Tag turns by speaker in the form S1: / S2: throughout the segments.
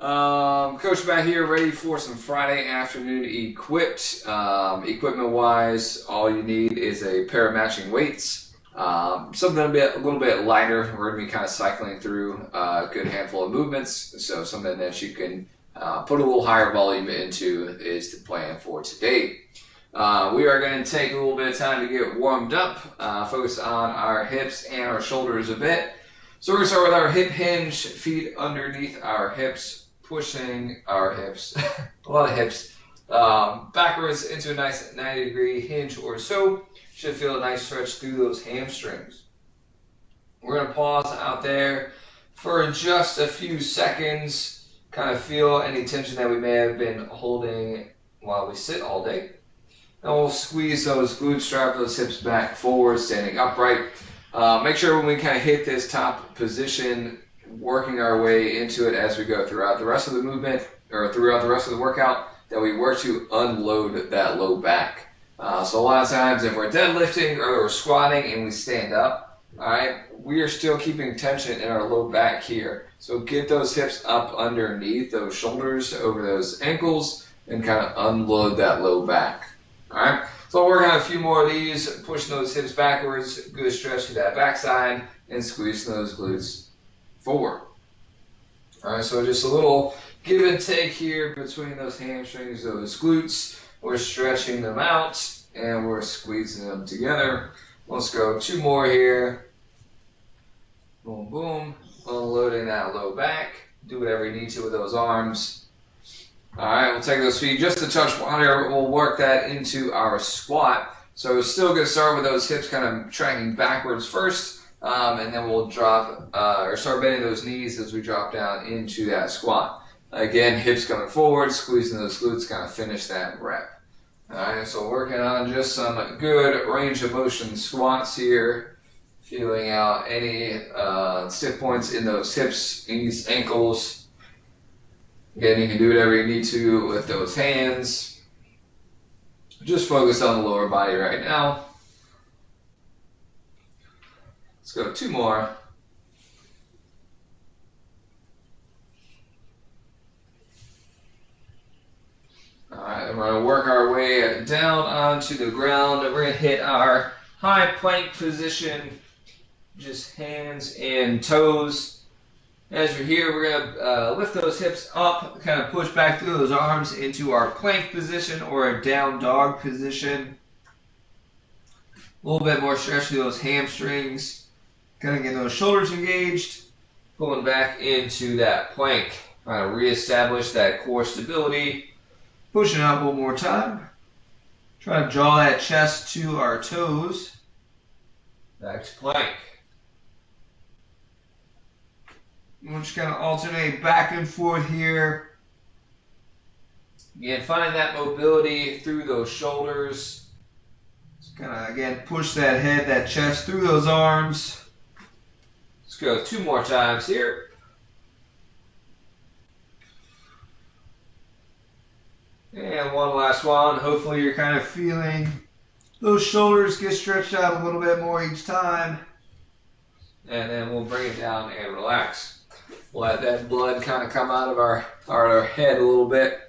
S1: Coach back here, ready for some Friday afternoon equipped. Equipment-wise, all you need is a pair of matching weights. Something a little bit lighter. We're going to be kind of cycling through a good handful of movements. So something that you can put a little higher volume into is the plan for today. We are going to take a little bit of time to get warmed up, focus on our hips and our shoulders a bit. So we're going to start with our hip hinge, feet underneath our hips, pushing our hips, a lot of hips, backwards into a nice 90-degree hinge or so. Should feel a nice stretch through those hamstrings. We're going to pause out there for just a few seconds, kind of feel any tension that we may have been holding while we sit all day. And we'll squeeze those glutes, drive those hips back forward, standing upright. Make sure when we kind of hit this top position, working our way into it as we go throughout the rest of the movement or throughout the rest of the workout, that we work to unload that low back. So a lot of times if we're deadlifting or we're squatting and we stand up, all right, we are still keeping tension in our low back here. So get those hips up underneath those shoulders over those ankles and kind of unload that low back. All right, so we'll work on a few more of these, pushing those hips backwards, good stretch to that backside, and squeezing those glutes forward. All right, so just a little give and take here between those hamstrings, those glutes. We're stretching them out and we're squeezing them together. Let's go 2 more here. Boom, boom. Unloading that low back. Do whatever you need to with those arms. All right, we'll take those feet just a touch wider. We'll work that into our squat. So we're still going to start with those hips kind of tracking backwards first. And then we'll drop or start bending those knees as we drop down into that squat. Again, hips coming forward, squeezing those glutes, kind of finish that rep. All right, so working on just some good range of motion squats here, feeling out any stiff points in those hips, knees, ankles. Again, you can do whatever you need to with those hands. Just focus on the lower body right now. Let's go 2 more. All right, and we're going to work our way down onto the ground. We're going to hit our high plank position, just hands and toes. As you're here, we're going to lift those hips up, kind of push back through those arms into our plank position or a down dog position. A little bit more stretch through those hamstrings. Kind of getting those shoulders engaged, pulling back into that plank. Trying to reestablish that core stability. Pushing up one more time. Try to draw that chest to our toes. Back to plank. We'll just kind of alternate back and forth here. Again, finding that mobility through those shoulders. Just kind of, again, push that head, that chest through those arms. Let's go 2 more times here. And one last one. Hopefully you're kind of feeling those shoulders get stretched out a little bit more each time. And then we'll bring it down and relax. Let that blood kind of come out of our head a little bit.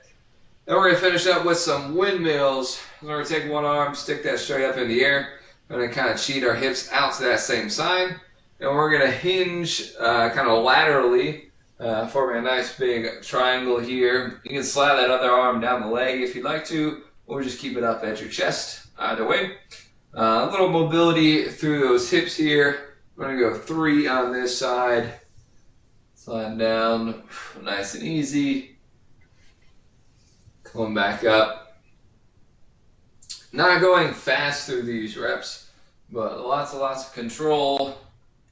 S1: Then we're going to finish up with some windmills. We're going to take one arm, stick that straight up in the air. We're going to kind of cheat our hips out to that same side. And we're going to hinge kind of laterally, forming a nice big triangle here. You can slide that other arm down the leg if you'd like to, or just keep it up at your chest, either way. A little mobility through those hips here. We're going to go 3 on this side. Slide down, nice and easy. Coming back up. Not going fast through these reps, but lots of control.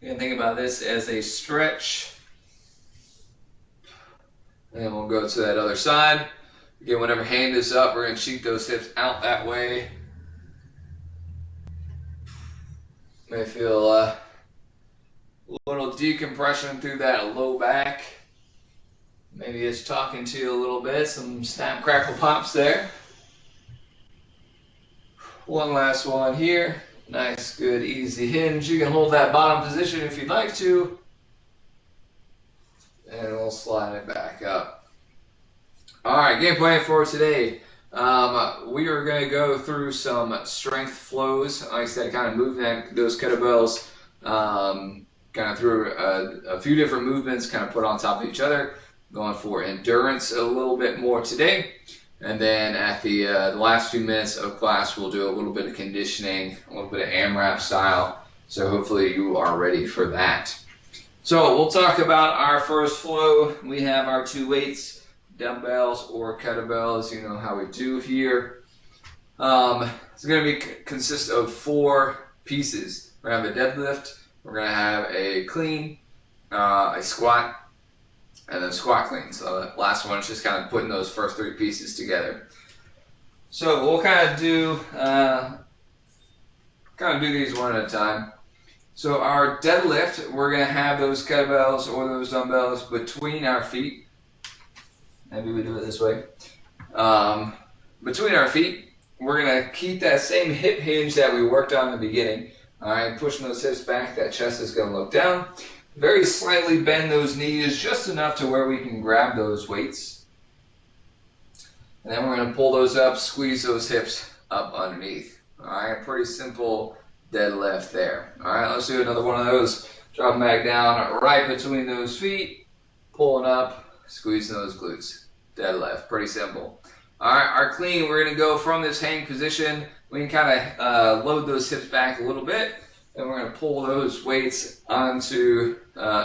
S1: You can think about this as a stretch. And we'll go to that other side. Again, whenever hand is up, we're going to cheat those hips out that way. May feel a little decompression through that low back. Maybe it's talking to you a little bit. Some snap, crackle, pops there. One last one here. Nice, good, easy hinge. You can hold that bottom position if you'd like to. And we'll slide it back up. All right, game plan for today. We are going to go through some strength flows. Like I said, kind of moving those kettlebells, kind of through a few different movements, kind of put on top of each other. Going for endurance a little bit more today. And then at the last few minutes of class, we'll do a little bit of conditioning, a little bit of AMRAP style. So hopefully you are ready for that. So we'll talk about our first flow. We have our two weights, dumbbells or kettlebells. You know how we do here. It's going to consist of 4 pieces. We're going to have a deadlift. We're going to have a clean, a squat, and then squat clean. So the last one is just kind of putting those first 3 pieces together. So we'll kind of do these one at a time. So our deadlift, we're going to have those kettlebells or those dumbbells between our feet. Maybe we do it this way. Between our feet, we're going to keep that same hip hinge that we worked on in the beginning. All right, pushing those hips back, that chest is going to look down. Very slightly bend those knees just enough to where we can grab those weights. And then we're going to pull those up, squeeze those hips up underneath. All right, pretty simple deadlift there. All right, let's do another one of those. Drop them back down right between those feet, pulling up, squeezing those glutes. Deadlift, pretty simple. All right, our clean, we're going to go from this hang position. We can kind of load those hips back a little bit, and we're going to pull those weights onto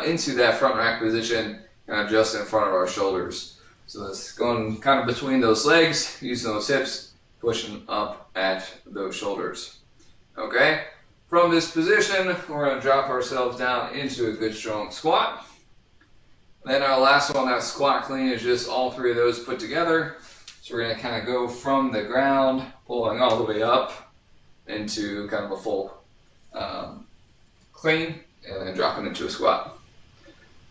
S1: into that front rack position, kind of just in front of our shoulders. So that's going kind of between those legs, using those hips, pushing up at those shoulders. Okay, from this position, we're going to drop ourselves down into a good strong squat. Then our last one, that squat clean, is just all 3 of those put together. So we're going to kind of go from the ground, pulling all the way up into kind of a full clean, and then dropping into a squat.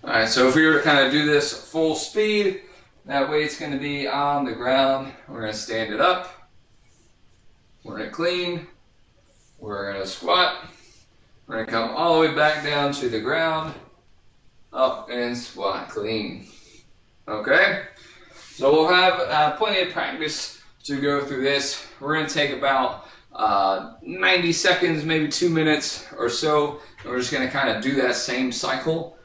S1: All right, so if we were to kind of do this full speed, that weight's going to be on the ground. We're going to stand it up. We're going to clean. We're going to squat. We're going to come all the way back down to the ground, up and squat clean. Okay? So we'll have plenty of practice to go through this. We're going to take about 90 seconds, maybe 2 minutes or so. And we're just going to kind of do that same cycle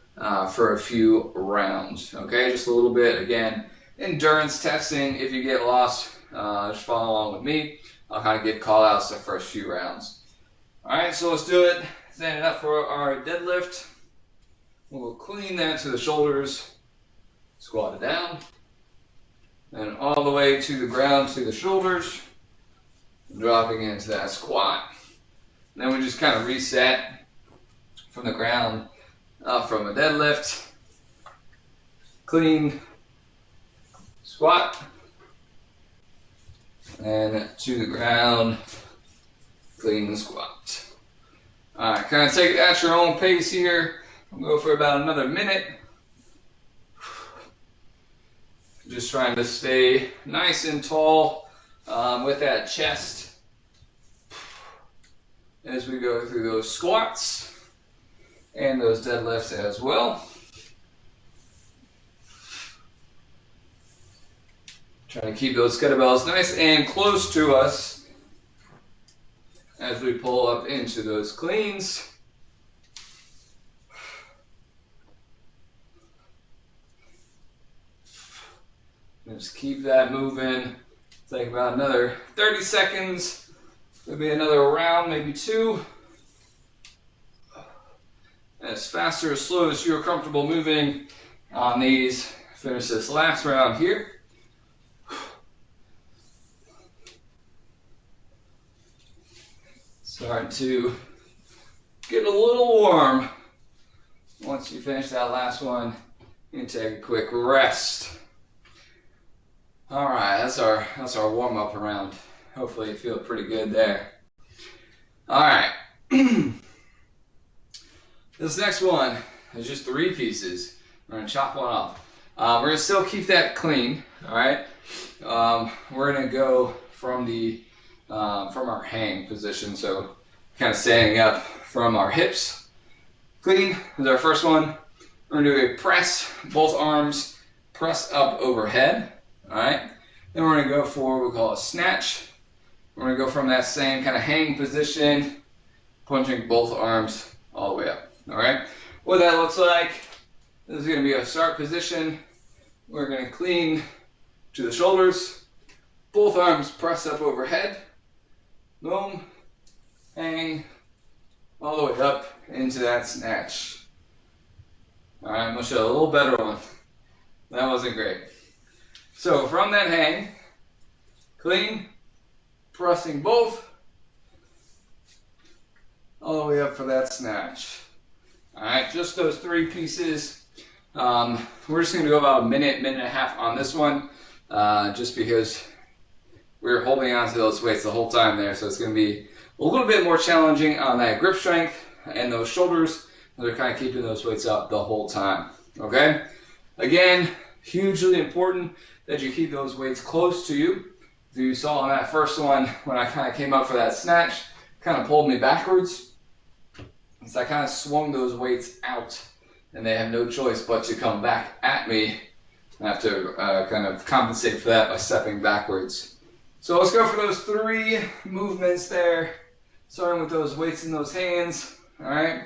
S1: for a few rounds. Okay, just a little bit. Again, endurance testing. If you get lost, just follow along with me. I'll kind of get call outs the first few rounds. All right, so let's do it. Stand it up for our deadlift. We'll clean that to the shoulders. Squat it down. And all the way to the ground to the shoulders, dropping into that squat. And then we just kind of reset from the ground up from a deadlift, clean, squat, and to the ground, clean, squat. All right, kind of take it at your own pace here. I'll go for about another minute. Just trying to stay nice and tall with that chest as we go through those squats and those deadlifts as well. Trying to keep those kettlebells nice and close to us as we pull up into those cleans. Just keep that moving. Take about another 30 seconds. Maybe another round, maybe 2. As fast or as slow as you're comfortable moving on these. Finish this last round here. Starting to get a little warm. Once you finish that last one, you can take a quick rest. All right, that's our warm-up round. Hopefully you feel pretty good there. All right. This next one is just 3 pieces. We're going to chop one off. We're going to still keep that clean, all right? We're going to go from our hang position, so kind of standing up from our hips. Clean is our first one. We're going to do a press, both arms press up overhead. All right. Then we're going to go for what we call a snatch. We're going to go from that same kind of hang position, punching both arms all the way up. All right. What that looks like, this is going to be a start position. We're going to clean to the shoulders, both arms press up overhead, boom, hang, all the way up into that snatch. All right, I'm going to show a little better one. That wasn't great. So from that hang, clean, pressing both, all the way up for that snatch. All right, just those 3 pieces. We're just going to go about a minute, minute and a half on this one, just because we're holding on to those weights the whole time there. So it's going to be a little bit more challenging on that grip strength and those shoulders. They're kind of keeping those weights up the whole time. Okay? Again, hugely important that you keep those weights close to you. If you saw on that first one, when I kind of came up for that snatch, kind of pulled me backwards. So I kind of swung those weights out, and they have no choice but to come back at me. I have to kind of compensate for that by stepping backwards. So let's go for those 3 movements there, starting with those weights in those hands. All right,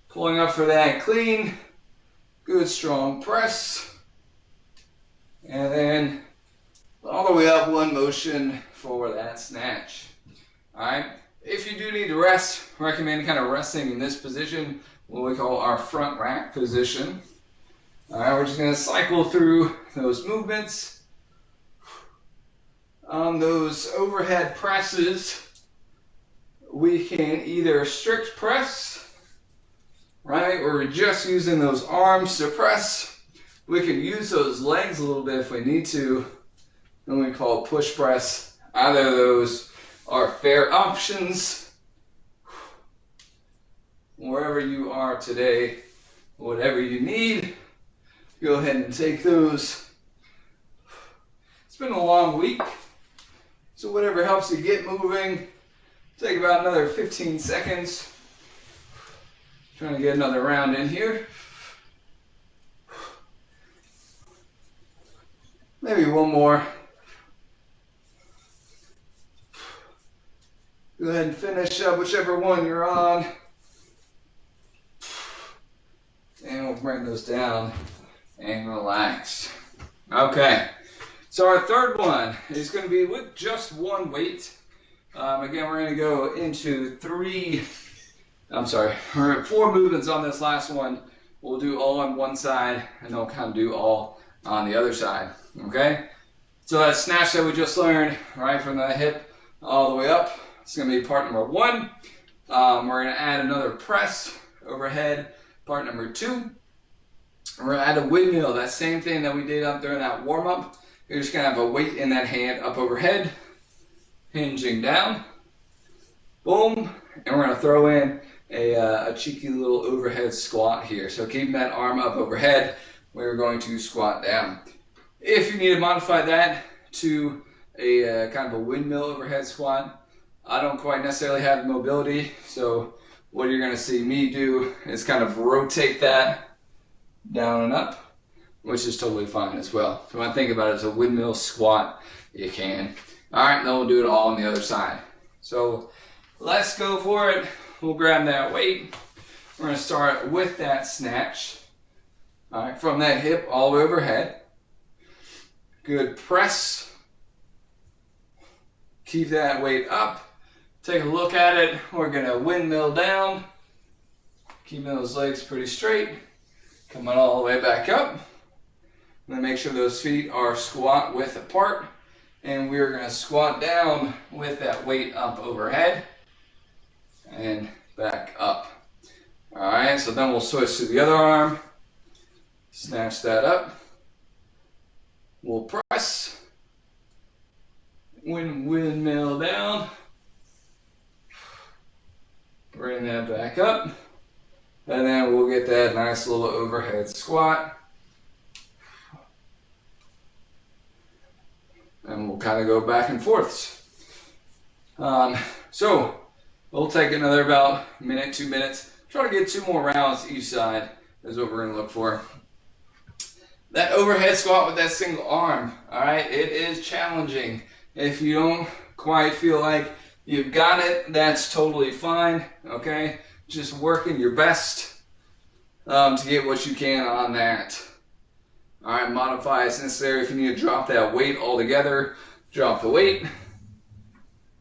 S1: pulling up for that clean, good strong press, and then all the way up, one motion for that snatch. All right, if you do need to rest, I recommend kind of resting in this position, what we call our front rack position. All right, we're just going to cycle through those movements. On those overhead presses, we can either strict press, right, or we're just using those arms to press. We can use those legs a little bit if we need to, and we call push press. Either of those are fair options. Wherever you are today, whatever you need, go ahead and take those. It's been a long week, so whatever helps you get moving. Take about another 15 seconds. Trying to get another round in here. Maybe one more. Go ahead and finish up whichever one you're on. And we'll bring those down and relax. Okay, so our third one is going to be with just one weight. Again, we're going to go into 4 movements on this last one. We'll do all on one side, and then we'll kind of do all on the other side. Okay, so that snatch that we just learned, right from the hip all the way up, it's going to be part number 1. We're going to add another press overhead, part number 2. We're going to add a windmill, that same thing that we did up there in that warm-up. You're just going to have a weight in that hand up overhead, hinging down, boom, and we're going to throw in a cheeky little overhead squat here. So keeping that arm up overhead, we're going to squat down. If you need to modify that to a kind of a windmill overhead squat, I don't quite necessarily have the mobility, so what you're going to see me do is kind of rotate that down and up, which is totally fine as well. If you want to think about it as a windmill squat, you can. All right, then we'll do it all on the other side. So let's go for it. We'll grab that weight. We're going to start with that snatch. All right, from that hip all the way overhead. Good press. Keep that weight up. Take a look at it. We're going to windmill down. Keeping those legs pretty straight. Coming all the way back up. And then make sure those feet are squat width apart. And we're going to squat down with that weight up overhead. And back up. Alright, so then we'll switch to the other arm. Snatch that up. We'll press. Windmill down. Bring that back up. And then we'll get that nice little overhead squat. And we'll kind of go back and forth. So we'll take another about a minute, 2 minutes. Try to get 2 more rounds each side is what we're going to look for. that overhead squat with that single arm. All right, it is challenging. If you don't quite feel like you've got it, that's totally fine. Okay, just working your best to get what you can on that. All right, modify as necessary. If you need to drop that weight altogether, drop the weight.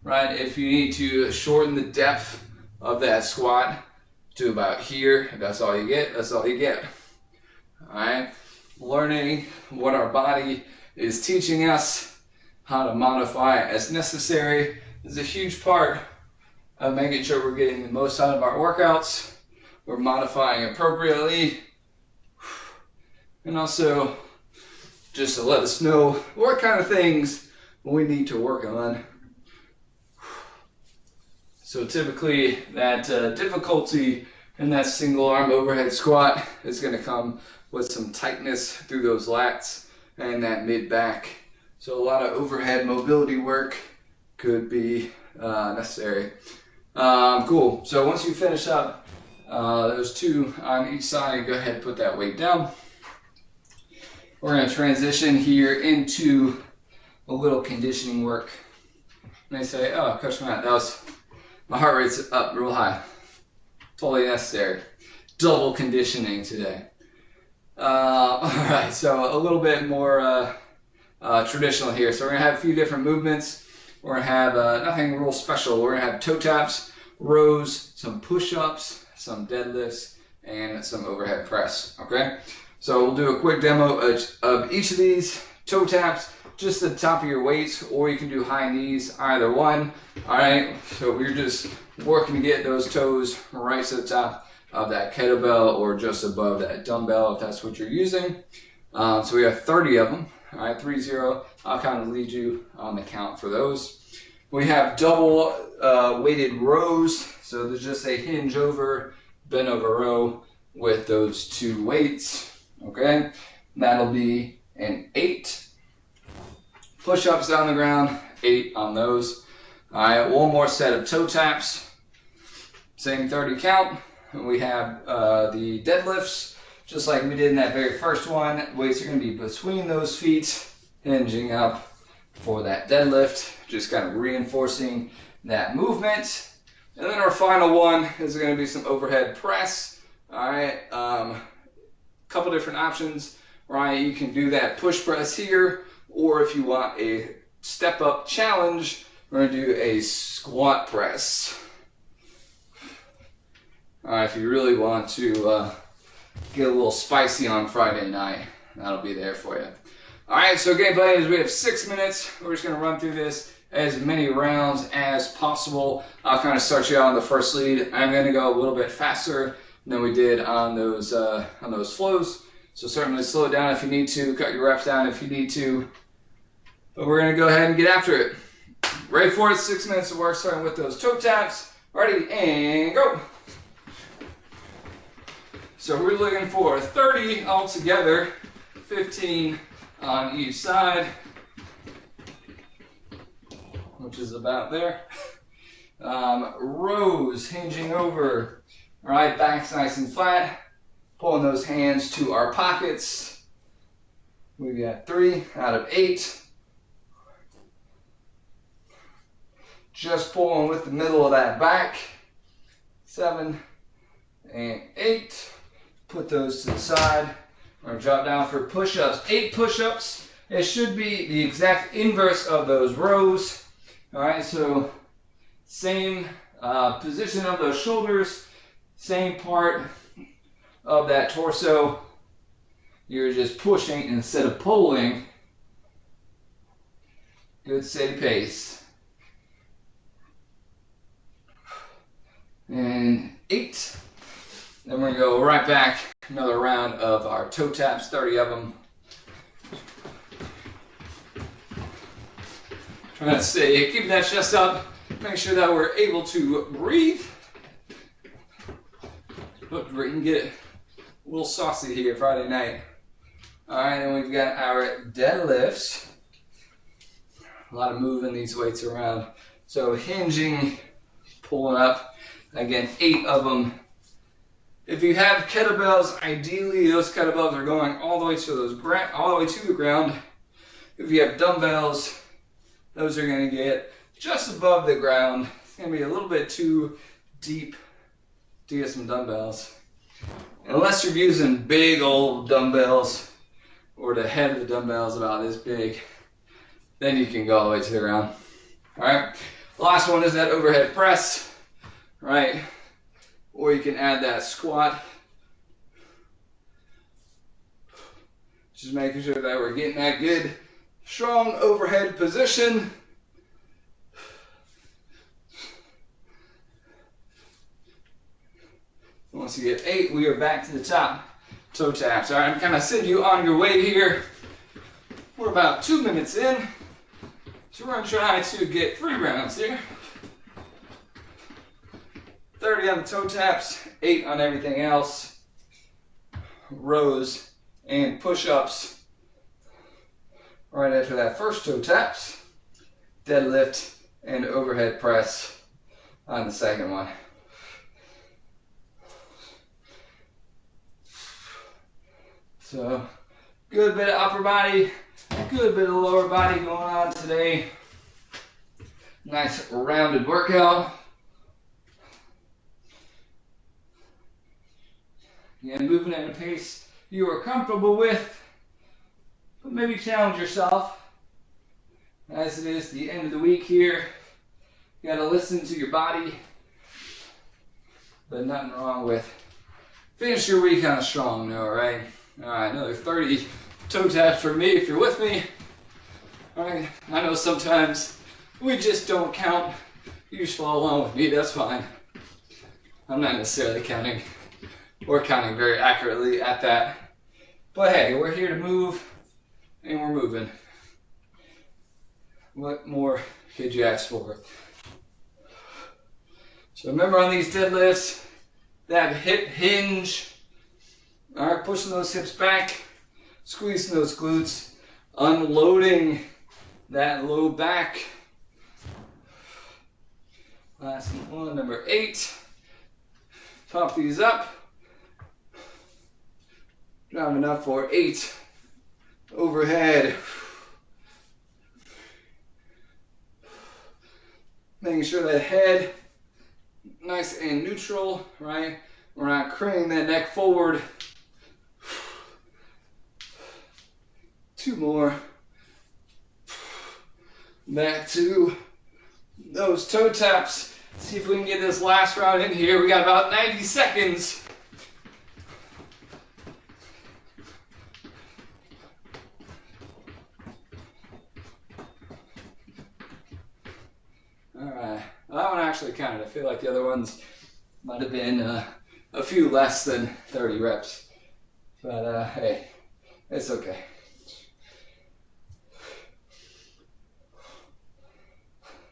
S1: Right, if you need to shorten the depth of that squat to about here, if that's all you get, that's all you get. All right, learning what our body is teaching us, how to modify as necessary, is a huge part of making sure we're getting the most out of our workouts. We're modifying appropriately, and also just to let us know what kind of things we need to work on. So typically that difficulty in that single arm overhead squat is going to come with some tightness through those lats and that mid back. So a lot of overhead mobility work could be necessary. Cool. So once you finish up those two on each side, go ahead and put that weight down. We're going to transition here into a little conditioning work. And they say, oh, Coach Matt, my heart rate's up real high. Totally necessary. Double conditioning today. All right, so a little bit more traditional here. So we're going to have a few different movements. We're going to have nothing real special. We're going to have toe taps, rows, some push-ups, some deadlifts, and some overhead press, okay? So we'll do a quick demo of each of these. Toe taps, just the top of your weights, or you can do high knees, either one. All right, so we're just working to get those toes right to the top of that kettlebell or just above that dumbbell if that's what you're using. So we have 30 of them. All right, 3-0. I'll kind of lead you on the count for those. We have double weighted rows. So there's just a hinge over, bend over row with those two weights. Okay, that'll be an 8. Push-ups down the ground, 8 on those. All right, one more set of toe taps. Same 30 count. And we have the deadlifts, just like we did in that very first one. Weights are going to be between those feet, hinging up for that deadlift, just kind of reinforcing that movement. And then our final one is going to be some overhead press. All right, couple different options. Right, you can do that push press here, or if you want a step up challenge, we're going to do a squat press. All right, if you really want to get a little spicy on Friday night, that'll be there for you. All right, so game plan is we have 6 minutes. We're just going to run through this as many rounds as possible. I'll kind of start you out on the first lead. I'm going to go a little bit faster than we did on those flows. So certainly slow it down if you need to, cut your reps down if you need to. But we're going to go ahead and get after it. Ready for it? 6 minutes of work starting with those toe taps. Ready, and go. So we're looking for 30 altogether, 15 on each side, which is about there. Rows, hinging over. All right, back's nice and flat. Pulling those hands to our pockets. We've got 3 out of 8. Just pulling with the middle of that back. 7 and 8. Put those to the side. We're going to drop down for push-ups. 8 push-ups. It should be the exact inverse of those rows. All right, so same position of those shoulders, same part of that torso. You're just pushing instead of pulling. Good steady pace. And 8. Then we're going to go right back. Another round of our toe taps, 30 of them. Trying to stay, keep that chest up. Make sure that we're able to breathe. But we can get a little saucy here Friday night. All right, and we've got our deadlifts. A lot of moving these weights around. So hinging, pulling up. Again, 8 of them. If you have kettlebells, ideally those kettlebells are going all the way to the ground. If you have dumbbells, those are going to get just above the ground. It's going to be a little bit too deep to get some dumbbells. Unless you're using big old dumbbells, or the head of the dumbbell is about this big, then you can go all the way to the ground. All right. The last one is that overhead press, right? Or you can add that squat. Just making sure that we're getting that good, strong overhead position. Once you get 8, we are back to the top toe taps. All right, I'm kind of sending you on your way here. We're about 2 minutes in, so we're going to try to get 3 rounds here. 30 on the toe taps, 8 on everything else. Rows and push-ups. Right after that first toe taps, deadlift and overhead press on the second one. So, good bit of upper body, good bit of lower body going on today. Nice rounded workout. Again, moving at a pace you are comfortable with, but maybe challenge yourself. As it is the end of the week here, you got to listen to your body, but nothing wrong with finish your week on a strong note, right? All right, another 30 toe taps for me if you're with me. All right, I know sometimes we just don't count. You just follow along with me, that's fine. I'm not necessarily counting. We're counting very accurately at that. But hey, we're here to move, and we're moving. What more could you ask for? So remember on these deadlifts, that hip hinge. All right, pushing those hips back, squeezing those glutes, unloading that low back. Last one, number 8. Pump these up. Driving up for 8. Overhead. Making sure that head nice and neutral, right? We're not craning that neck forward. 2 more. Back to those toe taps. See if we can get this last round in here. We got about 90 seconds. All right. Well, that one actually counted. I feel like the other ones might have been a few less than 30 reps. But hey, it's okay.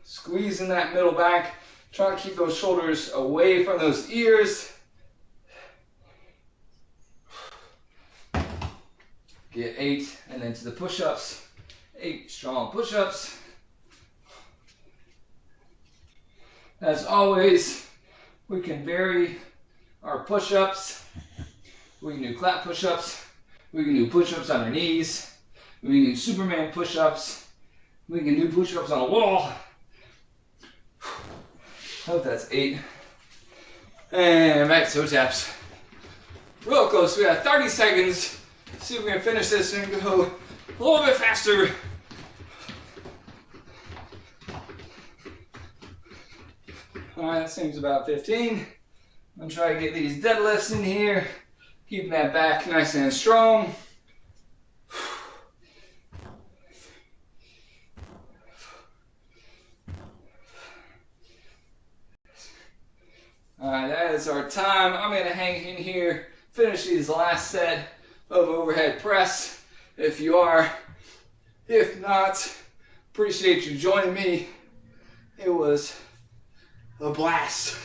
S1: Squeezing that middle back. Trying to keep those shoulders away from those ears. Get 8, and then to the push-ups. 8 strong push-ups. As always, we can vary our push-ups. We can do clap push-ups. We can do push-ups on our knees. We can do Superman push-ups. We can do push-ups on a wall. I hope that's 8. And back to toe taps. Real close. We got 30 seconds. See if we can finish this and go a little bit faster. Alright, that seems about 15. I'm going to try to get these deadlifts in here. Keeping that back nice and strong. Alright, that is our time. I'm going to hang in here, finish these last set of overhead press. If you are, if not, appreciate you joining me. It was a blast.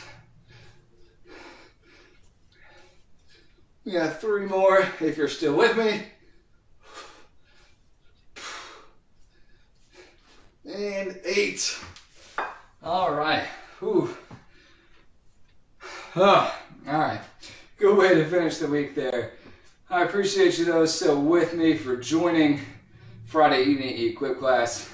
S1: We got 3 more if you're still with me. And 8. All right. Whew. Oh, all right.
S2: Good way to finish the week there. I appreciate you though still with me for joining Friday evening equip class.